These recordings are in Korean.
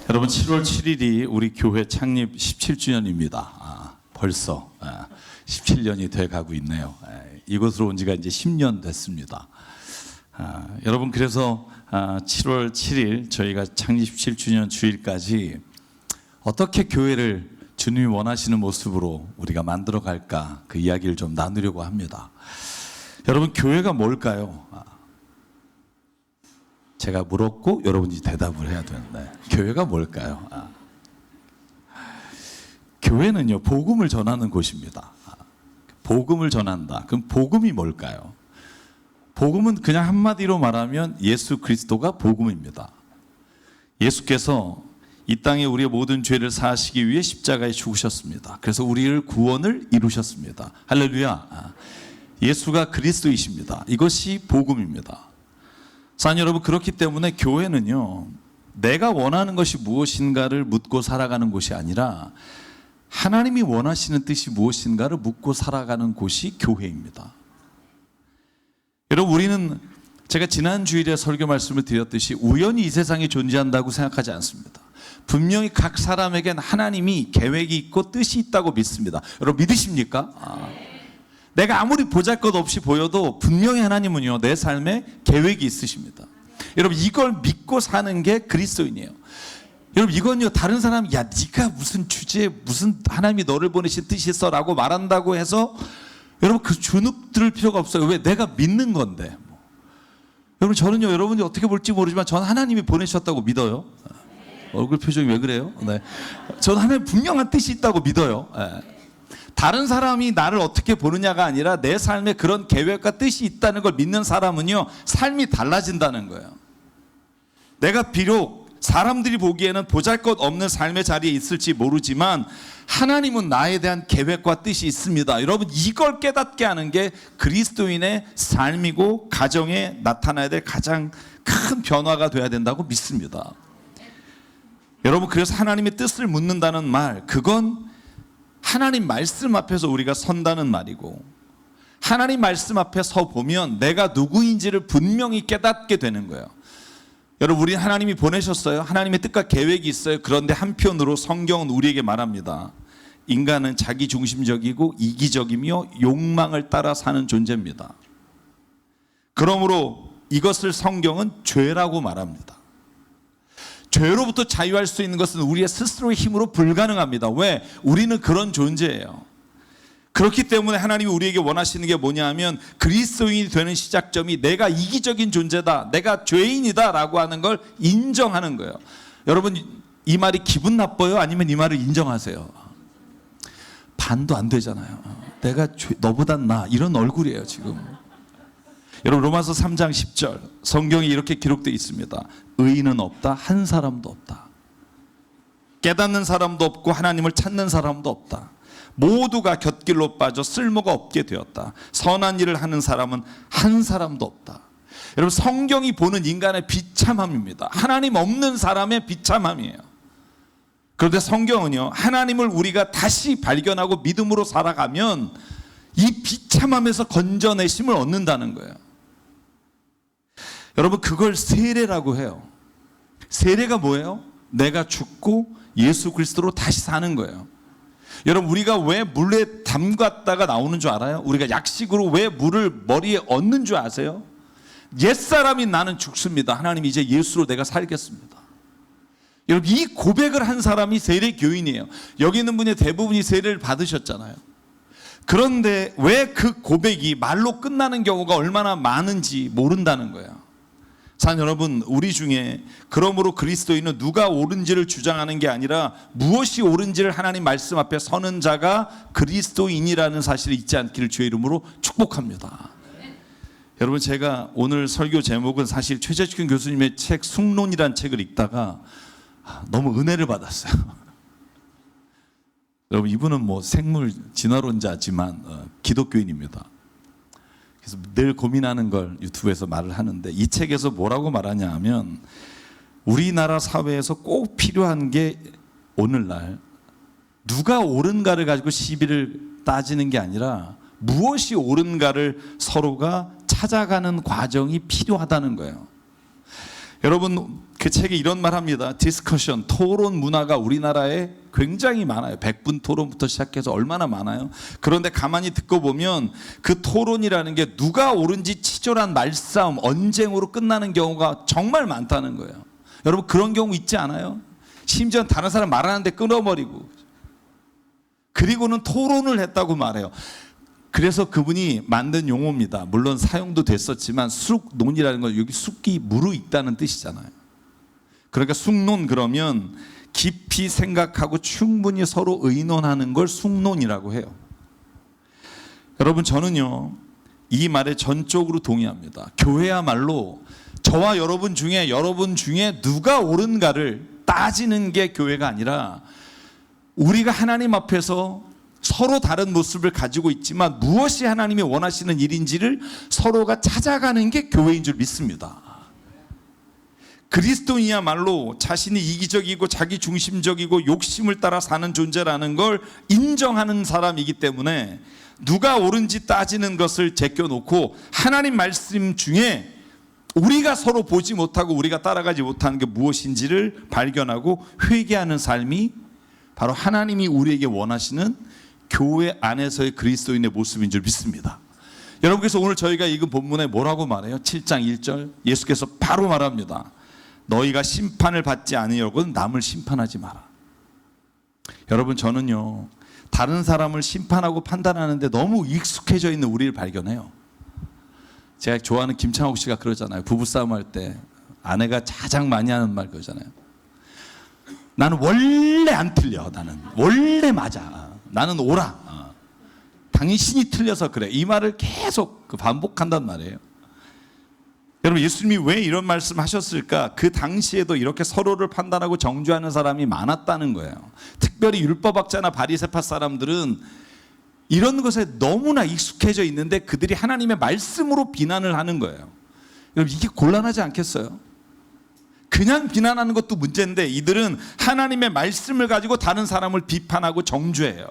여러분 7월 7일이 우리 교회 창립 17주년입니다. 벌써 17년이 돼가고 있네요. 이곳으로 온 지가 이제 10년 됐습니다. 여러분 그래서 7월 7일 저희가 창립 17주년 주일까지 어떻게 교회를 주님이 원하시는 모습으로 우리가 만들어 갈까 그 이야기를 좀 나누려고 합니다. 여러분 교회가 뭘까요? 제가 물었고 여러분이 대답을 해야 되는데 교회가 뭘까요? 교회는요 복음을 전하는 곳입니다. 복음을 전한다. 그럼 복음이 뭘까요? 복음은 그냥 한마디로 말하면 예수 그리스도가 복음입니다. 예수께서 이 땅에 우리의 모든 죄를 사하시기 위해 십자가에 죽으셨습니다. 그래서 우리를 구원을 이루셨습니다. 할렐루야. 예수가 그리스도이십니다. 이것이 복음입니다. 사랑하는 여러분, 그렇기 때문에 교회는요 내가 원하는 것이 무엇인가를 묻고 살아가는 곳이 아니라 하나님이 원하시는 뜻이 무엇인가를 묻고 살아가는 곳이 교회입니다. 여러분 우리는 제가 지난 주일에 설교 말씀을 드렸듯이 우연히 이 세상에 존재한다고 생각하지 않습니다. 분명히 각 사람에겐 하나님이 계획이 있고 뜻이 있다고 믿습니다. 여러분 믿으십니까? 내가 아무리 보잘것없이 보여도 분명히 하나님은요 내 삶에 계획이 있으십니다. 여러분 이걸 믿고 사는 게 그리스도인이에요. 여러분 이건요 다른 사람 야 네가 무슨 주제에 무슨 하나님이 너를 보내신 뜻이 있어 라고 말한다고 해서 여러분 그 주눅 들을 필요가 없어요. 왜? 내가 믿는 건데. 여러분 저는요 여러분이 어떻게 볼지 모르지만 저는 하나님이 보내셨다고 믿어요. 얼굴 표정이 왜 그래요? 네. 저는 하나님 분명한 뜻이 있다고 믿어요. 다른 사람이 나를 어떻게 보느냐가 아니라 내 삶에 그런 계획과 뜻이 있다는 걸 믿는 사람은요 삶이 달라진다는 거예요. 내가 비록 사람들이 보기에는 보잘것없는 삶의 자리에 있을지 모르지만 하나님은 나에 대한 계획과 뜻이 있습니다. 여러분 이걸 깨닫게 하는 게 그리스도인의 삶이고 가정에 나타나야 될 가장 큰 변화가 돼야 된다고 믿습니다. 여러분 그래서 하나님의 뜻을 묻는다는 말, 그건 하나님 말씀 앞에서 우리가 선다는 말이고, 하나님 말씀 앞에 서 보면 내가 누구인지를 분명히 깨닫게 되는 거예요. 여러분 우리 하나님이 보내셨어요. 하나님의 뜻과 계획이 있어요. 그런데 한편으로 성경은 우리에게 말합니다. 인간은 자기중심적이고 이기적이며 욕망을 따라 사는 존재입니다. 그러므로 이것을 성경은 죄라고 말합니다. 죄로부터 자유할 수 있는 것은 우리의 스스로의 힘으로 불가능합니다. 왜? 우리는 그런 존재예요. 그렇기 때문에 하나님이 우리에게 원하시는 게 뭐냐 하면 그리스도인이 되는 시작점이 내가 이기적인 존재다, 내가 죄인이다 라고 하는 걸 인정하는 거예요. 여러분 이 말이 기분 나빠요? 아니면 이 말을 인정하세요? 반도 안 되잖아요. 내가 너보단 나 이런 얼굴이에요 지금. 여러분 로마서 3장 10절 성경에 이렇게 기록되어 있습니다. 의인은 없다, 한 사람도 없다. 깨닫는 사람도 없고 하나님을 찾는 사람도 없다. 모두가 곁길로 빠져 쓸모가 없게 되었다. 선한 일을 하는 사람은 한 사람도 없다. 여러분 성경이 보는 인간의 비참함입니다. 하나님 없는 사람의 비참함이에요. 그런데 성경은요 하나님을 우리가 다시 발견하고 믿음으로 살아가면 이 비참함에서 건져내심을 얻는다는 거예요. 여러분 그걸 세례라고 해요. 세례가 뭐예요? 내가 죽고 예수 그리스도로 다시 사는 거예요. 여러분 우리가 왜 물에 담갔다가 나오는 줄 알아요? 우리가 약식으로 왜 물을 머리에 얹는 줄 아세요? 옛사람이 나는 죽습니다. 하나님 이제 예수로 내가 살겠습니다. 여러분 이 고백을 한 사람이 세례 교인이에요. 여기 있는 분이 대부분이 세례를 받으셨잖아요. 그런데 왜 그 고백이 말로 끝나는 경우가 얼마나 많은지 모른다는 거예요. 사랑하는 여러분 우리 중에 그러므로 그리스도인은 누가 옳은지를 주장하는 게 아니라 무엇이 옳은지를 하나님 말씀 앞에 서는 자가 그리스도인이라는 사실을 잊지 않기를 주의 이름으로 축복합니다. 여러분 제가 오늘 설교 제목은 사실 최재춘 교수님의 책 숭론이라는 책을 읽다가 너무 은혜를 받았어요. 여러분 이분은 뭐 생물 진화론자지만 기독교인입니다. 그래서 늘 고민하는 걸 유튜브에서 말을 하는데 이 책에서 뭐라고 말하냐 하면 우리나라 사회에서 꼭 필요한 게 오늘날 누가 옳은가를 가지고 시비를 따지는 게 아니라 무엇이 옳은가를 서로가 찾아가는 과정이 필요하다는 거예요. 여러분 그 책에 이런 말 합니다. 디스커션, 토론 문화가 우리나라에 굉장히 많아요. 100분 토론부터 시작해서 얼마나 많아요. 그런데 가만히 듣고 보면 그 토론이라는 게 누가 옳은지 치졸한 말싸움, 언쟁으로 끝나는 경우가 정말 많다는 거예요. 여러분 그런 경우 있지 않아요? 심지어 다른 사람 말하는데 끊어버리고, 그리고는 토론을 했다고 말해요. 그래서 그분이 만든 용어입니다. 물론 사용도 됐었지만 숙론이라는 건 여기 숙이 무르익다는 뜻이잖아요. 그러니까 숙론 그러면 깊이 생각하고 충분히 서로 의논하는 걸 숙론이라고 해요. 여러분 저는요 이 말에 전적으로 동의합니다. 교회야말로 저와 여러분 중에 누가 옳은가를 따지는 게 교회가 아니라, 우리가 하나님 앞에서 서로 다른 모습을 가지고 있지만 무엇이 하나님이 원하시는 일인지를 서로가 찾아가는 게 교회인 줄 믿습니다. 그리스도인이야말로 자신이 이기적이고 자기 중심적이고 욕심을 따라 사는 존재라는 걸 인정하는 사람이기 때문에 누가 옳은지 따지는 것을 제껴놓고 하나님 말씀 중에 우리가 서로 보지 못하고 우리가 따라가지 못하는 게 무엇인지를 발견하고 회개하는 삶이 바로 하나님이 우리에게 원하시는 교회 안에서의 그리스도인의 모습인 줄 믿습니다. 여러분 그래서 오늘 저희가 읽은 본문에 뭐라고 말해요? 7장 1절 예수께서 바로 말합니다. 너희가 심판을 받지 않으려고 남을 심판하지 마라. 여러분 저는요 다른 사람을 심판하고 판단하는데 너무 익숙해져 있는 우리를 발견해요. 제가 좋아하는 김창옥 씨가 그러잖아요. 부부싸움 할 때 아내가 가장 많이 하는 말 그러잖아요. 나는 원래 안 틀려. 나는 원래 맞아. 나는 옳아. 당신이 틀려서 그래. 이 말을 계속 반복한단 말이에요. 여러분 예수님이 왜 이런 말씀 하셨을까? 그 당시에도 이렇게 서로를 판단하고 정죄하는 사람이 많았다는 거예요. 특별히 율법학자나 바리새파 사람들은 이런 것에 너무나 익숙해져 있는데 그들이 하나님의 말씀으로 비난을 하는 거예요. 여러분 이게 곤란하지 않겠어요? 그냥 비난하는 것도 문제인데 이들은 하나님의 말씀을 가지고 다른 사람을 비판하고 정죄해요.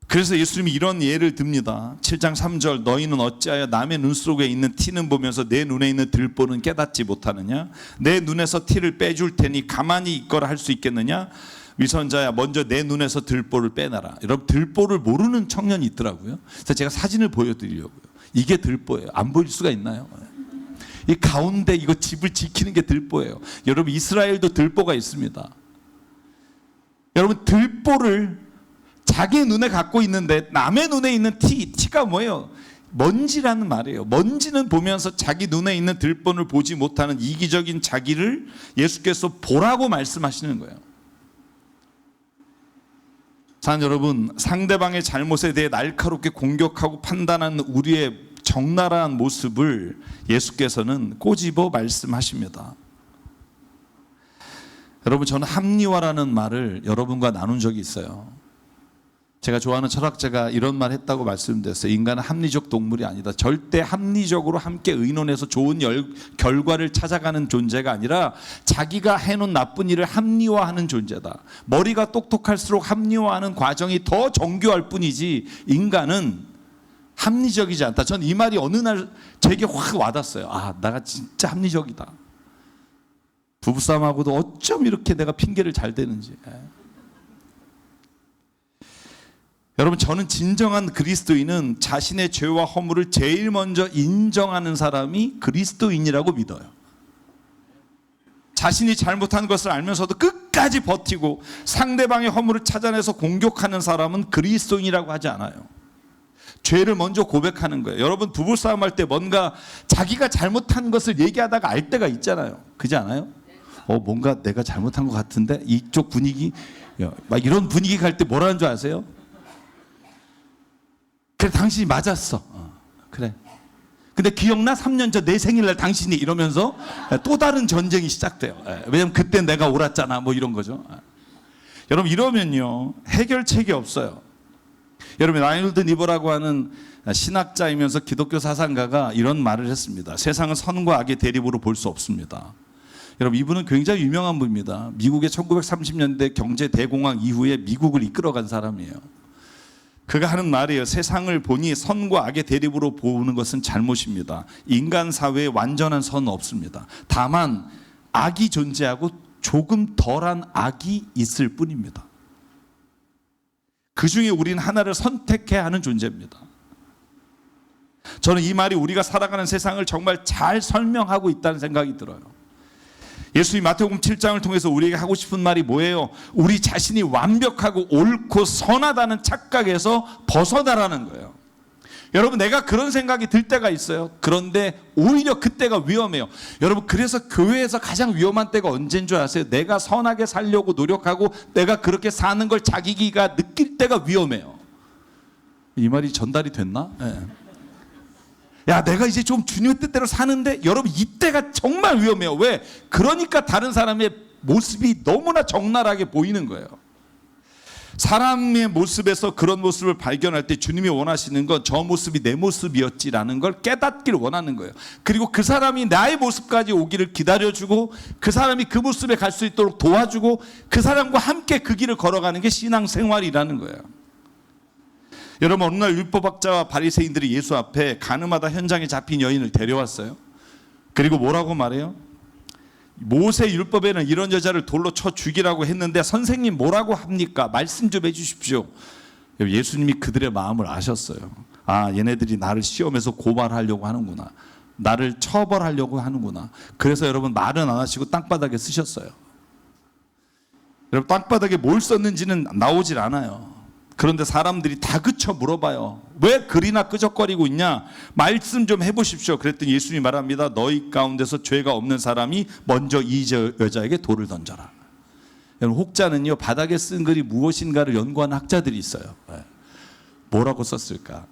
그래서 예수님이 이런 예를 듭니다. 7장 3절 너희는 어찌하여 남의 눈 속에 있는 티는 보면서 내 눈에 있는 들보는 깨닫지 못하느냐? 내 눈에서 티를 빼줄 테니 가만히 있거라 할 수 있겠느냐? 위선자야 먼저 내 눈에서 들보를 빼놔라. 여러분 들보를 모르는 청년이 있더라고요. 그래서 제가 사진을 보여드리려고요. 이게 들보예요. 안 보일 수가 있나요? 이 가운데 이거 집을 지키는 게 들보예요. 여러분 이스라엘도 들보가 있습니다. 여러분 들보를 자기 눈에 갖고 있는데 남의 눈에 있는 티가 뭐예요? 먼지라는 말이에요. 먼지는 보면서 자기 눈에 있는 들보를 보지 못하는 이기적인 자기를 예수께서 보라고 말씀하시는 거예요. 사랑하는 여러분, 상대방의 잘못에 대해 날카롭게 공격하고 판단하는 우리의 적나라한 모습을 예수께서는 꼬집어 말씀하십니다. 여러분 저는 합리화라는 말을 여러분과 나눈 적이 있어요. 제가 좋아하는 철학자가 이런 말 했다고 말씀드렸어요. 인간은 합리적 동물이 아니다. 절대 합리적으로 함께 의논해서 좋은 결과를 찾아가는 존재가 아니라 자기가 해놓은 나쁜 일을 합리화하는 존재다. 머리가 똑똑할수록 합리화하는 과정이 더 정교할 뿐이지 인간은 합리적이지 않다. 전 이 말이 어느 날 제게 확 와닿았어요. 아, 내가 진짜 합리적이다. 부부싸움하고도 어쩜 이렇게 내가 핑계를 잘 대는지. 여러분 저는 진정한 그리스도인은 자신의 죄와 허물을 제일 먼저 인정하는 사람이 그리스도인이라고 믿어요. 자신이 잘못한 것을 알면서도 끝까지 버티고 상대방의 허물을 찾아내서 공격하는 사람은 그리스도인이라고 하지 않아요. 죄를 먼저 고백하는 거예요. 여러분 부부싸움 할 때 뭔가 자기가 잘못한 것을 얘기하다가 알 때가 있잖아요. 그렇지 않아요? 뭔가 내가 잘못한 것 같은데 이쪽 분위기 막 이런 분위기 갈 때 뭐라는 줄 아세요? 그래 당신이 맞았어. 그래. 근데 기억나? 3년 전 내 생일날 당신이 이러면서 또 다른 전쟁이 시작돼요. 왜냐면 그때 내가 옳았잖아 뭐 이런 거죠. 여러분 이러면요 해결책이 없어요. 여러분 라이놀드 니버라고 하는 신학자이면서 기독교 사상가가 이런 말을 했습니다. 세상은 선과 악의 대립으로 볼 수 없습니다. 여러분 이분은 굉장히 유명한 분입니다. 미국의 1930년대 경제 대공황 이후에 미국을 이끌어간 사람이에요. 그가 하는 말이에요. 세상을 보니 선과 악의 대립으로 보는 것은 잘못입니다. 인간 사회에 완전한 선은 없습니다. 다만 악이 존재하고 조금 덜한 악이 있을 뿐입니다. 그 중에 우리는 하나를 선택해야 하는 존재입니다. 저는 이 말이 우리가 살아가는 세상을 정말 잘 설명하고 있다는 생각이 들어요. 예수님 마태복음 7장을 통해서 우리에게 하고 싶은 말이 뭐예요? 우리 자신이 완벽하고 옳고 선하다는 착각에서 벗어나라는 거예요. 여러분, 내가 그런 생각이 들 때가 있어요. 그런데 오히려 그때가 위험해요. 여러분, 그래서 교회에서 가장 위험한 때가 언제인 줄 아세요? 내가 선하게 살려고 노력하고 내가 그렇게 사는 걸 자기가 느낄 때가 위험해요. 이 말이 전달이 됐나? 네. 야, 내가 이제 좀 주님의 뜻대로 사는데, 여러분, 이때가 정말 위험해요. 왜? 그러니까 다른 사람의 모습이 너무나 적나라하게 보이는 거예요. 사람의 모습에서 그런 모습을 발견할 때 주님이 원하시는 건 저 모습이 내 모습이었지라는 걸 깨닫기를 원하는 거예요. 그리고 그 사람이 나의 모습까지 오기를 기다려주고, 그 사람이 그 모습에 갈 수 있도록 도와주고, 그 사람과 함께 그 길을 걸어가는 게 신앙생활이라는 거예요. 여러분, 어느 날 율법학자와 바리새인들이 예수 앞에 가늠하다 현장에 잡힌 여인을 데려왔어요. 그리고 뭐라고 말해요? 모세 율법에는 이런 여자를 돌로 쳐 죽이라고 했는데 선생님 뭐라고 합니까? 말씀 좀 해주십시오. 예수님이 그들의 마음을 아셨어요. 아, 얘네들이 나를 시험해서 고발하려고 하는구나. 나를 처벌하려고 하는구나. 그래서 여러분, 말은 안 하시고 땅바닥에 쓰셨어요. 여러분, 땅바닥에 뭘 썼는지는 나오질 않아요. 그런데 사람들이 다 그쳐 물어봐요. 왜 글이나 끄적거리고 있냐? 말씀 좀 해보십시오. 그랬더니 예수님이 말합니다. 너희 가운데서 죄가 없는 사람이 먼저 이 여자에게 돌을 던져라. 여러분, 혹자는요, 바닥에 쓴 글이 무엇인가를 연구하는 학자들이 있어요. 뭐라고 썼을까?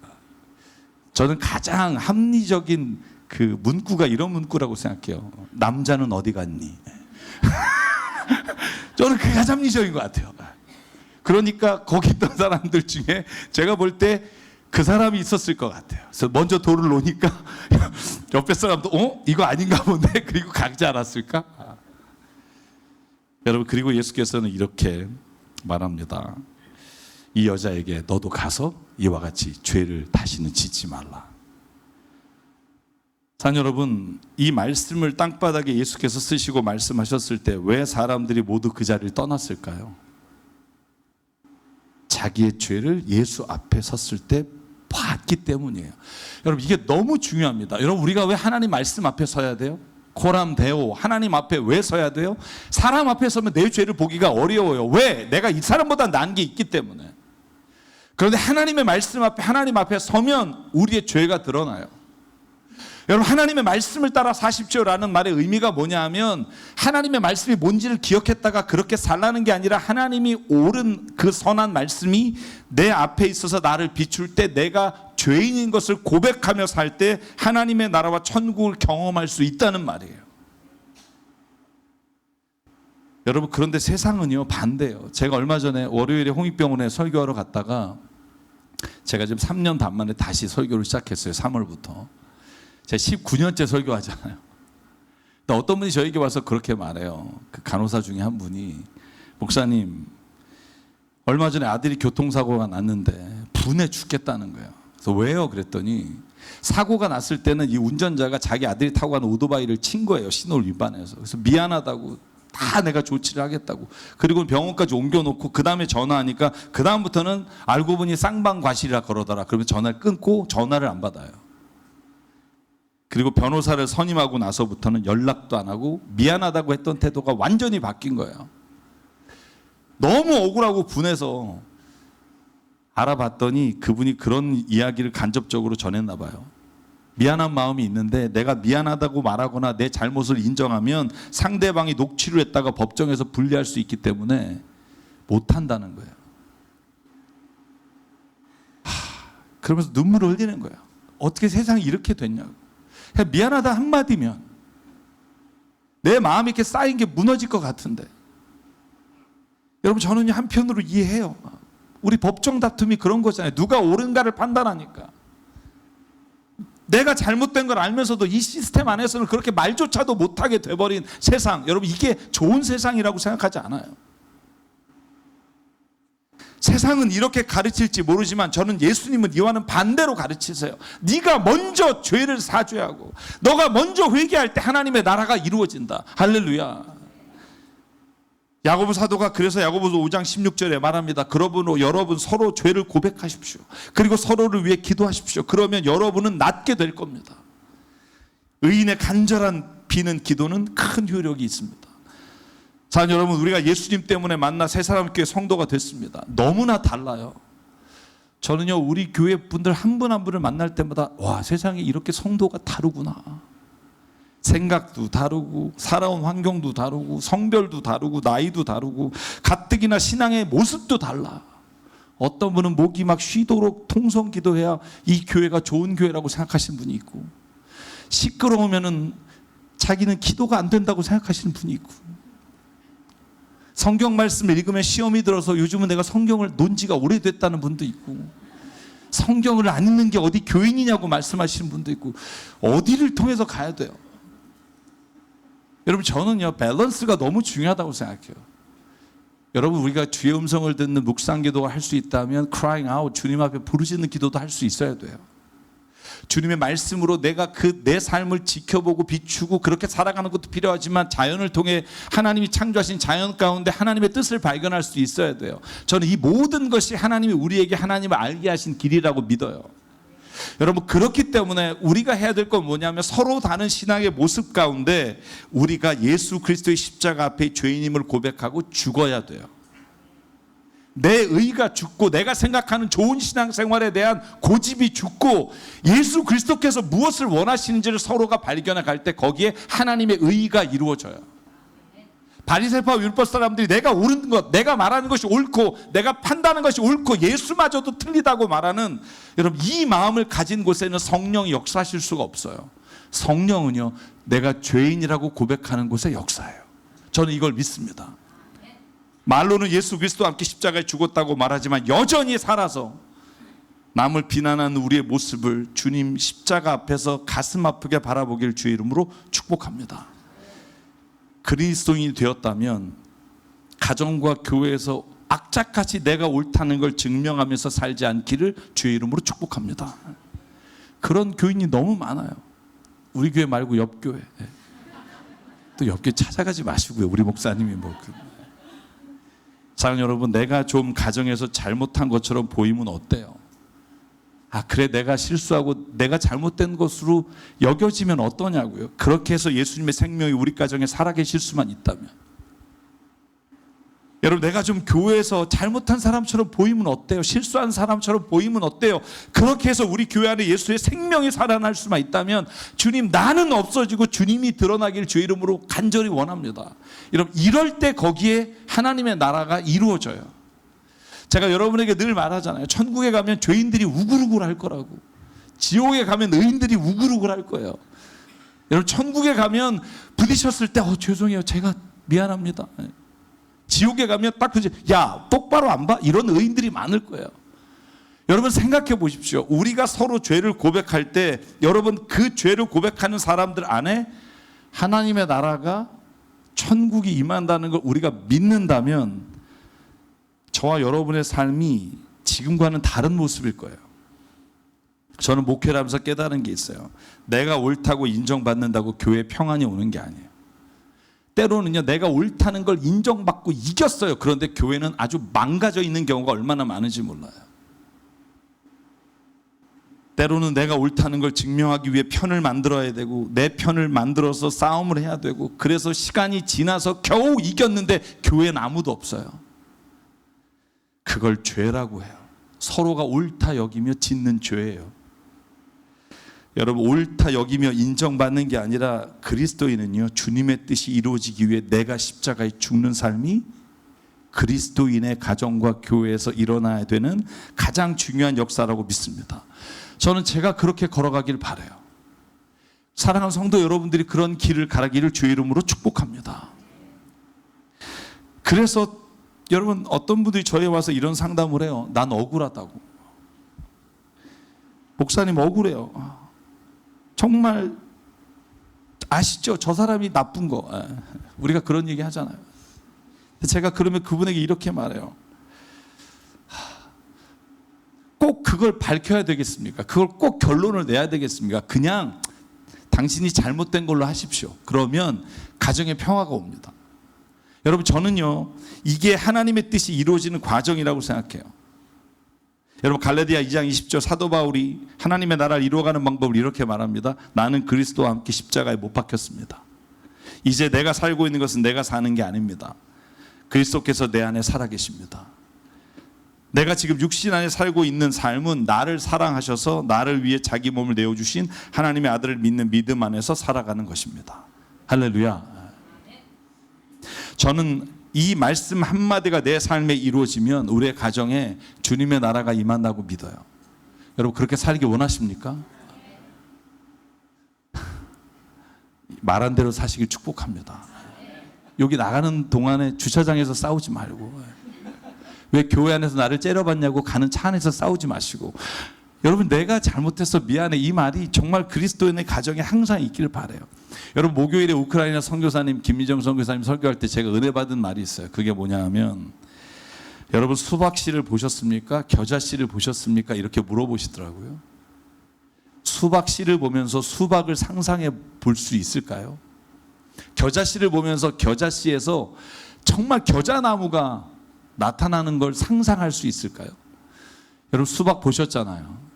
저는 가장 합리적인 그 문구가 이런 문구라고 생각해요. 남자는 어디 갔니? 저는 그게 가장 합리적인 것 같아요. 그러니까 거기 있던 사람들 중에 제가 볼 때 그 사람이 있었을 것 같아요. 그래서 먼저 돌을 놓으니까 옆에 사람도 이거 아닌가 본데, 그리고 가지 않았을까? 여러분, 그리고 예수께서는 이렇게 말합니다. 이 여자에게 너도 가서 이와 같이 죄를 다시는 짓지 말라. 사랑하는 여러분, 이 말씀을 땅바닥에 예수께서 쓰시고 말씀하셨을 때 왜 사람들이 모두 그 자리를 떠났을까요? 자기의 죄를 예수 앞에 섰을 때 봤기 때문이에요. 여러분, 이게 너무 중요합니다. 여러분, 우리가 왜 하나님 말씀 앞에 서야 돼요? 코람 데오, 하나님 앞에 왜 서야 돼요? 사람 앞에 서면 내 죄를 보기가 어려워요. 왜? 내가 이 사람보다 나은 게 있기 때문에. 그런데 하나님의 말씀 앞에, 하나님 앞에 서면 우리의 죄가 드러나요. 여러분, 하나님의 말씀을 따라 사십시오라는 말의 의미가 뭐냐 하면, 하나님의 말씀이 뭔지를 기억했다가 그렇게 살라는 게 아니라, 하나님이 옳은 그 선한 말씀이 내 앞에 있어서 나를 비출 때, 내가 죄인인 것을 고백하며 살 때 하나님의 나라와 천국을 경험할 수 있다는 말이에요. 여러분, 그런데 세상은요, 반대예요. 제가 얼마 전에 월요일에 홍익병원에 설교하러 갔다가, 제가 지금 3년 반 만에 다시 설교를 시작했어요. 3월부터. 제가 19년째 설교하잖아요. 근데 어떤 분이 저에게 와서 그렇게 말해요. 그 간호사 중에 한 분이, 목사님, 얼마 전에 아들이 교통사고가 났는데 분해 죽겠다는 거예요. 그래서 왜요? 그랬더니, 사고가 났을 때는 이 운전자가 자기 아들이 타고 가는 오토바이를 친 거예요. 신호를 위반해서. 그래서 미안하다고, 다 내가 조치를 하겠다고. 그리고 병원까지 옮겨놓고 그 다음에 전화하니까 그 다음부터는 알고 보니 쌍방과실이라 그러더라. 그러면 전화를 끊고 전화를 안 받아요. 그리고 변호사를 선임하고 나서부터는 연락도 안 하고 미안하다고 했던 태도가 완전히 바뀐 거예요. 너무 억울하고 분해서 알아봤더니 그분이 그런 이야기를 간접적으로 전했나 봐요. 미안한 마음이 있는데 내가 미안하다고 말하거나 내 잘못을 인정하면 상대방이 녹취를 했다가 법정에서 불리할 수 있기 때문에 못한다는 거예요. 그러면서 눈물을 흘리는 거예요. 어떻게 세상이 이렇게 됐냐고. 그냥 미안하다 한마디면 내 마음이 이렇게 쌓인 게 무너질 것 같은데. 여러분, 저는 한편으로 이해해요. 우리 법정 다툼이 그런 거잖아요. 누가 옳은가를 판단하니까. 내가 잘못된 걸 알면서도 이 시스템 안에서는 그렇게 말조차도 못하게 돼버린 세상. 여러분, 이게 좋은 세상이라고 생각하지 않아요. 세상은 이렇게 가르칠지 모르지만 저는 예수님은 이와는 반대로 가르치세요. 네가 먼저 죄를 사죄 하고 너가 먼저 회개할 때 하나님의 나라가 이루어진다. 할렐루야. 야고보 사도가 그래서 야고보서 5장 16절에 말합니다. 그러므로 여러분 서로 죄를 고백하십시오. 그리고 서로를 위해 기도하십시오. 그러면 여러분은 낫게 될 겁니다. 의인의 간절한 비는 기도는 큰 효력이 있습니다. 자, 여러분, 우리가 예수님 때문에 만나 새사람교회 성도가 됐습니다. 너무나 달라요. 저는요, 우리 교회 분들 한 분 한 분을 만날 때마다 와, 세상에 이렇게 성도가 다르구나. 생각도 다르고 살아온 환경도 다르고 성별도 다르고 나이도 다르고 가뜩이나 신앙의 모습도 달라. 어떤 분은 목이 막 쉬도록 통성 기도해야 이 교회가 좋은 교회라고 생각하시는 분이 있고, 시끄러우면은 자기는 기도가 안 된다고 생각하시는 분이 있고, 성경 말씀을 읽으면 시험이 들어서 요즘은 내가 성경을 논 지가 오래됐다는 분도 있고, 성경을 안 읽는 게 어디 교인이냐고 말씀하시는 분도 있고, 어디를 통해서 가야 돼요? 여러분, 저는요, 밸런스가 너무 중요하다고 생각해요. 여러분, 우리가 주의 음성을 듣는 묵상 기도가 할 수 있다면 crying out, 주님 앞에 부르짖는 기도도 할 수 있어야 돼요. 주님의 말씀으로 내가 내 삶을 지켜보고 비추고 그렇게 살아가는 것도 필요하지만, 자연을 통해 하나님이 창조하신 자연 가운데 하나님의 뜻을 발견할 수 있어야 돼요. 저는 이 모든 것이 하나님이 우리에게 하나님을 알게 하신 길이라고 믿어요. 여러분, 그렇기 때문에 우리가 해야 될 건 뭐냐면, 서로 다른 신앙의 모습 가운데 우리가 예수 그리스도의 십자가 앞에 죄인임을 고백하고 죽어야 돼요. 내 의가 죽고 내가 생각하는 좋은 신앙생활에 대한 고집이 죽고 예수 그리스도께서 무엇을 원하시는지를 서로가 발견해 갈 때 거기에 하나님의 의가 이루어져요. 바리새파와 율법 사람들이 내가 옳은 것, 내가 말하는 것이 옳고 내가 판단하는 것이 옳고 예수마저도 틀리다고 말하는, 여러분, 이 마음을 가진 곳에는 성령이 역사하실 수가 없어요. 성령은요, 내가 죄인이라고 고백하는 곳에 역사해요. 저는 이걸 믿습니다. 말로는 예수 그리스도와 함께 십자가에 죽었다고 말하지만 여전히 살아서 남을 비난하는 우리의 모습을 주님 십자가 앞에서 가슴 아프게 바라보길 주의 이름으로 축복합니다. 그리스도인이 되었다면 가정과 교회에서 악착같이 내가 옳다는 걸 증명하면서 살지 않기를 주의 이름으로 축복합니다. 그런 교인이 너무 많아요. 우리 교회 말고 옆 교회, 또 옆 교회 찾아가지 마시고요. 우리 목사님이 사랑하는 여러분, 내가 좀 가정에서 잘못한 것처럼 보이면 어때요? 아, 그래, 내가 실수하고 내가 잘못된 것으로 여겨지면 어떠냐고요. 그렇게 해서 예수님의 생명이 우리 가정에 살아계실 수만 있다면. 여러분, 내가 좀 교회에서 잘못한 사람처럼 보이면 어때요? 실수한 사람처럼 보이면 어때요? 그렇게 해서 우리 교회 안에 예수의 생명이 살아날 수만 있다면, 주님, 나는 없어지고 주님이 드러나길 주의 이름으로 간절히 원합니다. 여러분, 이럴 때 거기에 하나님의 나라가 이루어져요. 제가 여러분에게 늘 말하잖아요. 천국에 가면 죄인들이 우글우글 할 거라고. 지옥에 가면 의인들이 우글우글 할 거예요. 여러분, 천국에 가면 부딪혔을 때 죄송해요, 제가 미안합니다. 지옥에 가면 딱 그지, 야, 똑바로 안 봐? 이런 의인들이 많을 거예요. 여러분, 생각해 보십시오. 우리가 서로 죄를 고백할 때, 여러분, 그 죄를 고백하는 사람들 안에 하나님의 나라가, 천국이 임한다는 걸 우리가 믿는다면 저와 여러분의 삶이 지금과는 다른 모습일 거예요. 저는 목회를 하면서 깨달은 게 있어요. 내가 옳다고 인정받는다고 교회에 평안이 오는 게 아니에요. 때로는요, 내가 옳다는 걸 인정받고 이겼어요. 그런데 교회는 아주 망가져 있는 경우가 얼마나 많은지 몰라요. 때로는 내가 옳다는 걸 증명하기 위해 편을 만들어야 되고, 내 편을 만들어서 싸움을 해야 되고, 그래서 시간이 지나서 겨우 이겼는데 교회는 아무도 없어요. 그걸 죄라고 해요. 서로가 옳다 여기며 짓는 죄예요. 여러분, 옳다 여기며 인정받는 게 아니라, 그리스도인은요, 주님의 뜻이 이루어지기 위해 내가 십자가에 죽는 삶이 그리스도인의 가정과 교회에서 일어나야 되는 가장 중요한 역사라고 믿습니다. 저는 제가 그렇게 걸어가길 바라요. 사랑하는 성도 여러분들이 그런 길을 가기를 주의 이름으로 축복합니다. 그래서 여러분, 어떤 분들이 저에 와서 이런 상담을 해요. 난 억울하다고. 목사님, 억울해요. 정말 아시죠? 저 사람이 나쁜 거. 우리가 그런 얘기 하잖아요. 제가 그러면 그분에게 이렇게 말해요. 꼭 그걸 밝혀야 되겠습니까? 그걸 꼭 결론을 내야 되겠습니까? 그냥 당신이 잘못된 걸로 하십시오. 그러면 가정에 평화가 옵니다. 여러분, 저는요, 이게 하나님의 뜻이 이루어지는 과정이라고 생각해요. 여러분, 갈라디아 2장 20절 사도 바울이 하나님의 나라를 이루어가는 방법을 이렇게 말합니다. 나는 그리스도와 함께 십자가에 못 박혔습니다. 이제 내가 살고 있는 것은 내가 사는 게 아닙니다. 그리스도께서 내 안에 살아계십니다. 내가 지금 육신 안에 살고 있는 삶은 나를 사랑하셔서 나를 위해 자기 몸을 내어주신 하나님의 아들을 믿는 믿음 안에서 살아가는 것입니다. 할렐루야. 저는 이 말씀 한마디가 내 삶에 이루어지면 우리의 가정에 주님의 나라가 임한다고 믿어요. 여러분, 그렇게 살기 원하십니까? 말한 대로 사시길 축복합니다. 여기 나가는 동안에 주차장에서 싸우지 말고, 왜 교회 안에서 나를 째려봤냐고 가는 차 안에서 싸우지 마시고, 여러분, 내가 잘못해서 미안해, 이 말이 정말 그리스도인의 가정에 항상 있기를 바라요. 여러분, 목요일에 우크라이나 선교사님 김미정 선교사님 설교할 때 제가 은혜 받은 말이 있어요. 그게 뭐냐 하면, 여러분, 수박씨를 보셨습니까? 겨자씨를 보셨습니까? 이렇게 물어보시더라고요. 수박씨를 보면서 수박을 상상해 볼 수 있을까요? 겨자씨를 보면서 겨자씨에서 정말 겨자나무가 나타나는 걸 상상할 수 있을까요? 여러분, 수박 보셨잖아요.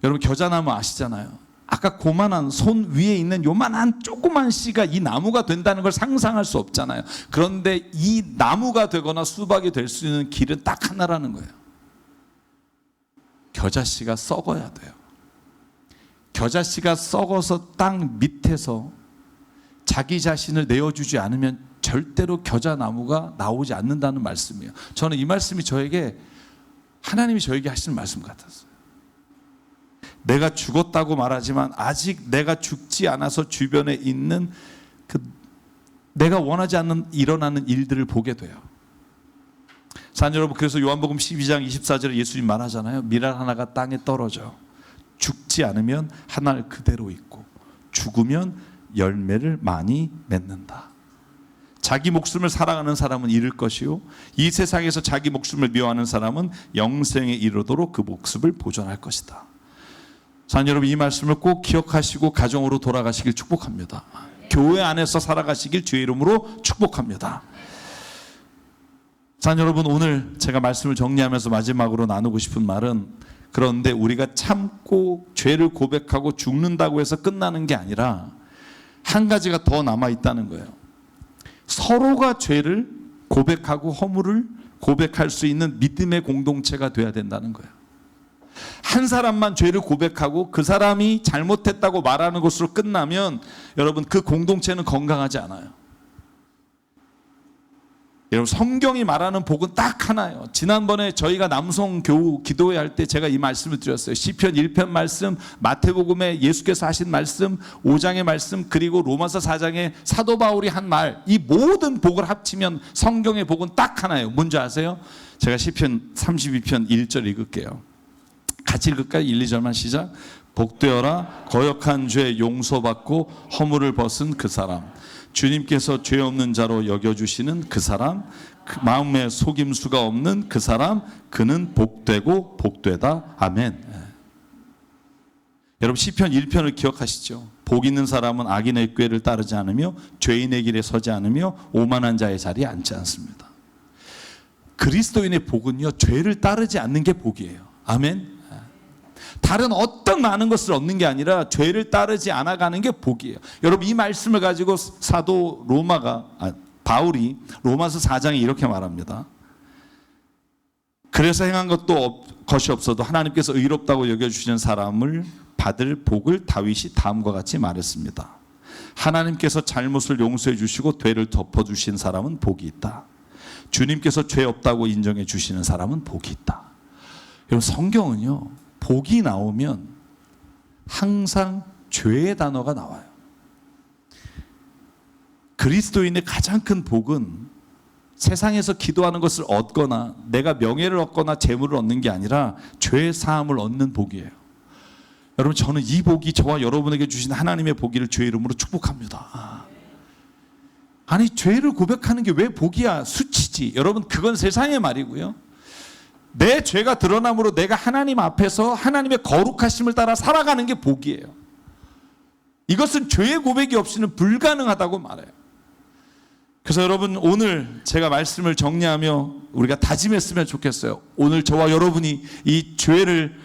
여러분, 겨자나무 아시잖아요. 아까 고만한 손 위에 있는 요만한 조그만 씨가 이 나무가 된다는 걸 상상할 수 없잖아요. 그런데 이 나무가 되거나 수박이 될 수 있는 길은 딱 하나라는 거예요. 겨자씨가 썩어야 돼요. 겨자씨가 썩어서 땅 밑에서 자기 자신을 내어주지 않으면 절대로 겨자나무가 나오지 않는다는 말씀이에요. 저는 이 말씀이 저에게, 하나님이 저에게 하시는 말씀 같았어요. 내가 죽었다고 말하지만 아직 내가 죽지 않아서 주변에 있는 내가 원하지 않는 일어나는 일들을 보게 돼요. 사랑하는 여러분, 그래서 요한복음 12장 24절에 예수님 말하잖아요. 밀알 하나가 땅에 떨어져 죽지 않으면 한 알 그대로 있고 죽으면 열매를 많이 맺는다. 자기 목숨을 사랑하는 사람은 잃을 것이요, 이 세상에서 자기 목숨을 미워하는 사람은 영생에 이르도록 그 목숨을 보존할 것이다. 사랑하는 여러분, 이 말씀을 꼭 기억하시고 가정으로 돌아가시길 축복합니다. 교회 안에서 살아가시길 주의 이름으로 축복합니다. 사랑하는 여러분, 오늘 제가 말씀을 정리하면서 마지막으로 나누고 싶은 말은, 그런데 우리가 참고 죄를 고백하고 죽는다고 해서 끝나는 게 아니라 한 가지가 더 남아 있다는 거예요. 서로가 죄를 고백하고 허물을 고백할 수 있는 믿음의 공동체가 돼야 된다는 거예요. 한 사람만 죄를 고백하고 그 사람이 잘못했다고 말하는 것으로 끝나면 여러분, 그 공동체는 건강하지 않아요. 여러분, 성경이 말하는 복은 딱 하나예요. 지난번에 저희가 남성 교우 기도회 할 때 제가 이 말씀을 드렸어요. 시편 1편 말씀, 마태복음에 예수께서 하신 말씀, 5장의 말씀, 그리고 로마서 4장에 사도 바울이 한 말, 이 모든 복을 합치면 성경의 복은 딱 하나예요. 뭔지 아세요? 제가 시편 32편 1절 읽을게요. 같이 읽을까요? 1, 2절만 시작. 복되어라 거역한 죄 용서받고 허물을 벗은 그 사람, 주님께서 죄 없는 자로 여겨주시는 그 사람, 그 마음에 속임수가 없는 그 사람, 그는 복되고 복되다. 아멘. 여러분, 시편 1편을 기억하시죠? 복 있는 사람은 악인의 꾀를 따르지 않으며 죄인의 길에 서지 않으며 오만한 자의 자리에 앉지 않습니다. 그리스도인의 복은요, 죄를 따르지 않는 게 복이에요. 아멘. 다른 어떤 많은 것을 얻는 게 아니라 죄를 따르지 않아가는 게 복이에요. 여러분, 이 말씀을 가지고 사도 바울이 로마서 4장에 이렇게 말합니다. 그래서 행한 것이 없어도 하나님께서 의롭다고 여겨주시는 사람을 받을 복을 다윗이 다음과 같이 말했습니다. 하나님께서 잘못을 용서해 주시고 죄를 덮어주신 사람은 복이 있다. 주님께서 죄 없다고 인정해 주시는 사람은 복이 있다. 여러분, 성경은요, 복이 나오면 항상 죄의 단어가 나와요. 그리스도인의 가장 큰 복은 세상에서 기도하는 것을 얻거나 내가 명예를 얻거나 재물을 얻는 게 아니라 죄 사함을 얻는 복이에요. 여러분, 저는 이 복이 저와 여러분에게 주신 하나님의 복을 주의 이름으로 축복합니다. 아니, 죄를 고백하는 게 왜 복이야? 수치지. 여러분, 그건 세상의 말이고요. 내 죄가 드러남으로 내가 하나님 앞에서 하나님의 거룩하심을 따라 살아가는 게 복이에요. 이것은 죄의 고백이 없이는 불가능하다고 말해요. 그래서 여러분, 오늘 제가 말씀을 정리하며 우리가 다짐했으면 좋겠어요. 오늘 저와 여러분이 이 죄를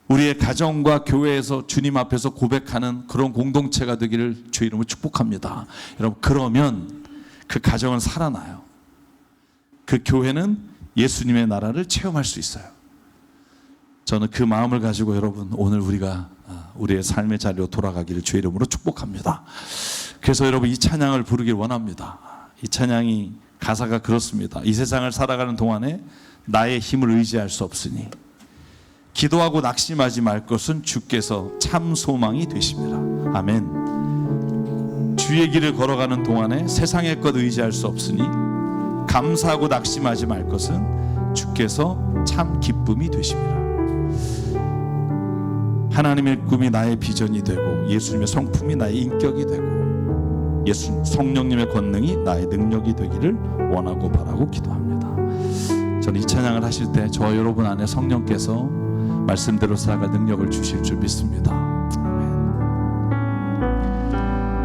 우리의 가정과 교회에서 주님 앞에서 고백하는 그런 공동체가 되기를 주의 이름으로 축복합니다. 여러분, 그러면 그 가정은 살아나요. 그 교회는 예수님의 나라를 체험할 수 있어요. 저는 그 마음을 가지고 여러분, 오늘 우리가 우리의 삶의 자리로 돌아가기를 주의 이름으로 축복합니다. 그래서 여러분, 이 찬양을 부르길 원합니다. 이 찬양이 가사가 그렇습니다. 이 세상을 살아가는 동안에 나의 힘을 의지할 수 없으니 기도하고 낙심하지 말 것은 주께서 참 소망이 되십니다. 아멘. 주의 길을 걸어가는 동안에 세상의 것 의지할 수 없으니 감사하고 낙심하지 말 것은 주께서 참 기쁨이 되십니다. 하나님의 꿈이 나의 비전이 되고 예수님의 성품이 나의 인격이 되고 예수 성령님의 권능이 나의 능력이 되기를 원하고 바라고 기도합니다. 저는 이 찬양을 하실 때 저와 여러분 안에 성령께서 말씀대로 살아갈 능력을 주실 줄 믿습니다. 아멘.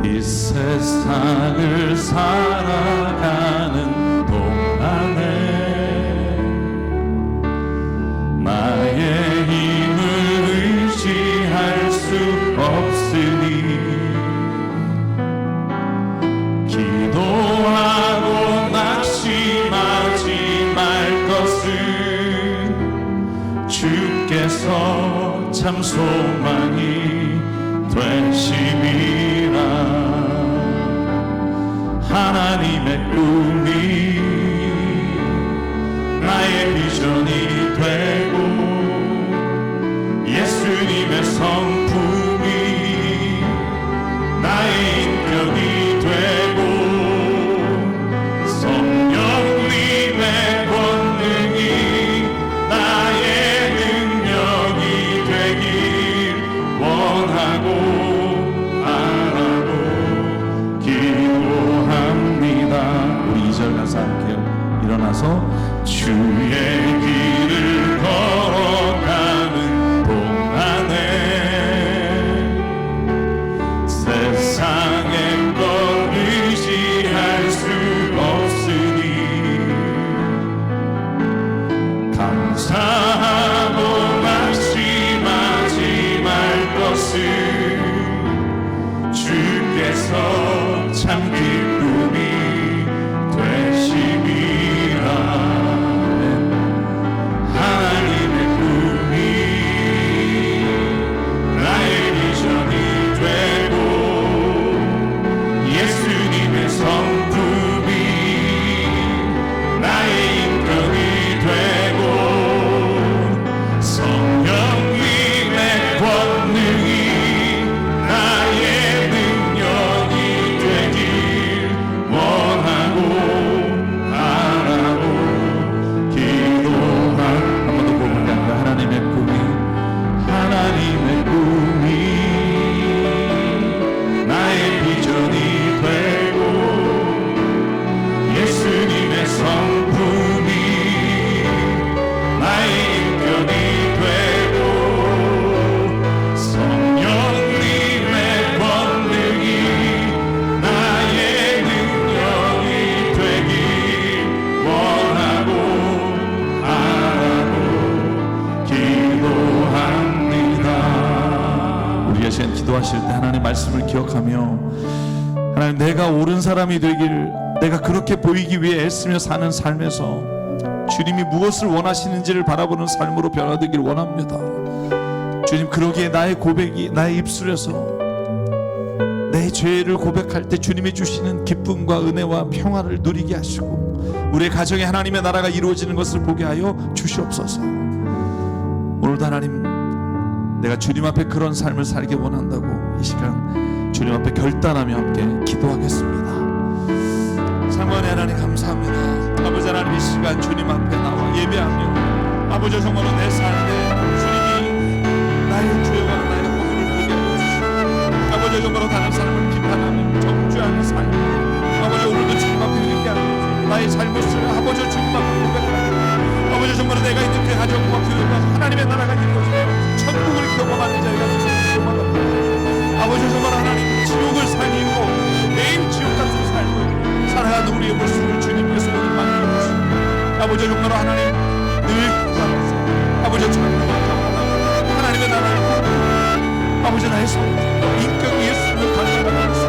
이 세상을 살아가는 동안에 나의 힘을 의지할 수 없으니 기도하고 낙심하지 말 것은 주께서 참 소망이 되심이라. 하나님의 꿈이 나의 비전이 되고 예수님의 성품이 나의 인격이 되고 성령님의 권능이 나의 능력이 되길 원하고 바라고 기도합니다. 우리 2절 가사 함께요. 일어나서 주의 길을 걸어가는 동안에 세상의 것 의지할 수 없으니 감사하고 낙심하지 말 것은 주께서 참 기쁨이 되심이라. 하나님의 꿈이 나의 비전이 되고 예수님의 성품이 나의 인격이 되고 성령님의 권능이 나의 능력이 되길 원하고 바라고 기도한. 한 번 더 고백합니다. 하나님의 꿈이 나의 비전이 되고 예수님의 성품이 나의 인격이 되고 성령님의 권능이 나의 능력이 되길 원하고 바라고 기도합니다. 우리가 시간 기도하실 때 하나님 말씀을 기억하며 하나님, 내가 옳은 사람이 되길, 내가 그렇게 보이기 위해 애쓰며 사는 삶에서 주님이 무엇을 원하시는지를 바라보는 삶으로 변화되길 원합니다. 주님, 그러기에 나의 고백이 나의 입술에서 내 죄를 고백할 때 주님이 주시는 기쁨과 은혜와 평화를 누리게 하시고 우리의 가정에 하나님의 나라가 이루어지는 것을 보게 하여 주시옵소서. 오늘도 하나님, 내가 주님 앞에 그런 삶을 살기 원한다고 이 시간 주님 앞에 결단하며 함께 기도하겠습니다. 사모하는 하나님 감사합니다. 아버지 하나님, 이 시간 주님 앞에 나와 예배하며 아버지 정말로 내 삶에 주님이 나의 죄와 나의 허물을 보게 하여 주시고 아버지 정말로 다른 사람을 비판하며 정죄하는 삶 아버지 오늘도 주님 앞에 회개하며 나의 잘못을 아버지 주님 앞에 고백하며 아버지 정말로 내가 있는 그 가정과 교회가 하나님의 나라가 이루어지고 천국을 경험하는 자리가 되시길 원합니다. 아버지 정말 하나님 지옥을 살리고 매일 지옥 같은 삶을 살아가는 우리의 모습을 주님께서 오늘 만들어주시고 아버지 정말로 하나님 늘 구하면서 아버지 천국을 경험하고 하나님의 나라를 보고 아버지 나의 삶 인격 예수를 닮아가는 삶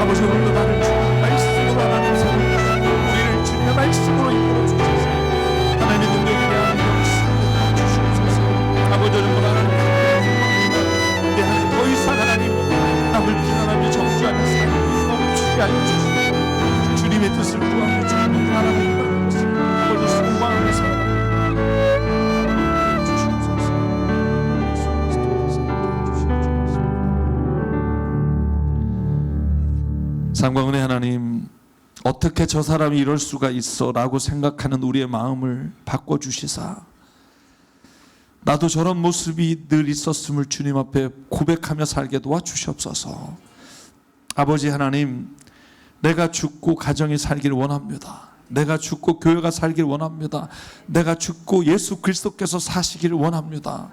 아버지 오늘도 나를 주님 말씀으로 하나님 세워주시고 우리를 주님의 말씀으로 이끌어 주셔서 하나님의 능력에 대한 역사를 주시옵소서. 아버지 정말 하나님 내 하나님 더 이상 하나님 남을 비난하며 정죄하는 삶을 멈추게 하여 주시옵소서. 주님의 뜻을 구하며 주님의 나라를 이루는 것을 아버지 소망하며 살아가는 주시옵소서. 예수 그리스도의 이름으로 주시옵소서. 삼광은혜 하나님, 어떻게 저 사람이 이럴 수가 있어 라고 생각하는 우리의 마음을 바꿔주시사 나도 저런 모습이 늘 있었음을 주님 앞에 고백하며 살게 도와주시옵소서. 아버지 하나님, 내가 죽고 가정이 살길 원합니다. 내가 죽고 교회가 살길 원합니다. 내가 죽고 예수 그리스도께서 사시기를 원합니다.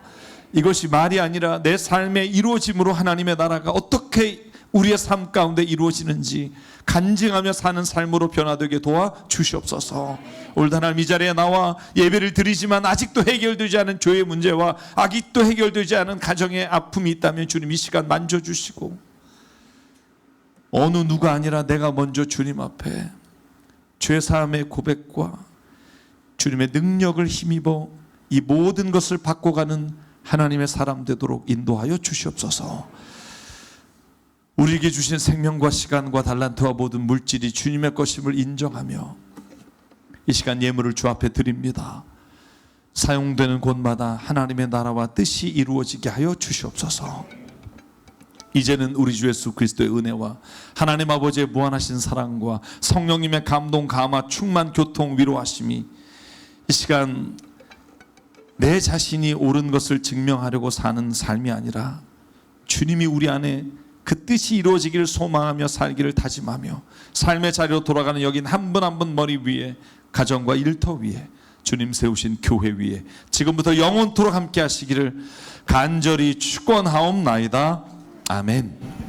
이것이 말이 아니라 내 삶의 이루어짐으로 하나님의 나라가 어떻게 우리의 삶 가운데 이루어지는지 간증하며 사는 삶으로 변화되게 도와주시옵소서. 올드 하나님, 이 자리에 나와 예배를 드리지만 아직도 해결되지 않은 교회 문제와 아직도 해결되지 않은 가정의 아픔이 있다면 주님 이 시간 만져주시고 어느 누가 아니라 내가 먼저 주님 앞에 죄사함의 고백과 주님의 능력을 힘입어 이 모든 것을 바꿔가는 하나님의 사람 되도록 인도하여 주시옵소서. 우리에게 주신 생명과 시간과 달란트와 모든 물질이 주님의 것임을 인정하며 이 시간 예물을 주 앞에 드립니다. 사용되는 곳마다 하나님의 나라와 뜻이 이루어지게 하여 주시옵소서. 이제는 우리 주 예수 그리스도의 은혜와 하나님 아버지의 무한하신 사랑과 성령님의 감동, 감화, 충만, 교통, 위로하심이 이 시간 내 자신이 옳은 것을 증명하려고 사는 삶이 아니라 주님이 우리 안에 그 뜻이 이루어지기를 소망하며 살기를 다짐하며 삶의 자리로 돌아가는 여긴 한 분 한 분 머리 위에 가정과 일터 위에 주님 세우신 교회 위에 지금부터 영원토록 함께 하시기를 간절히 축원하옵나이다. 아멘.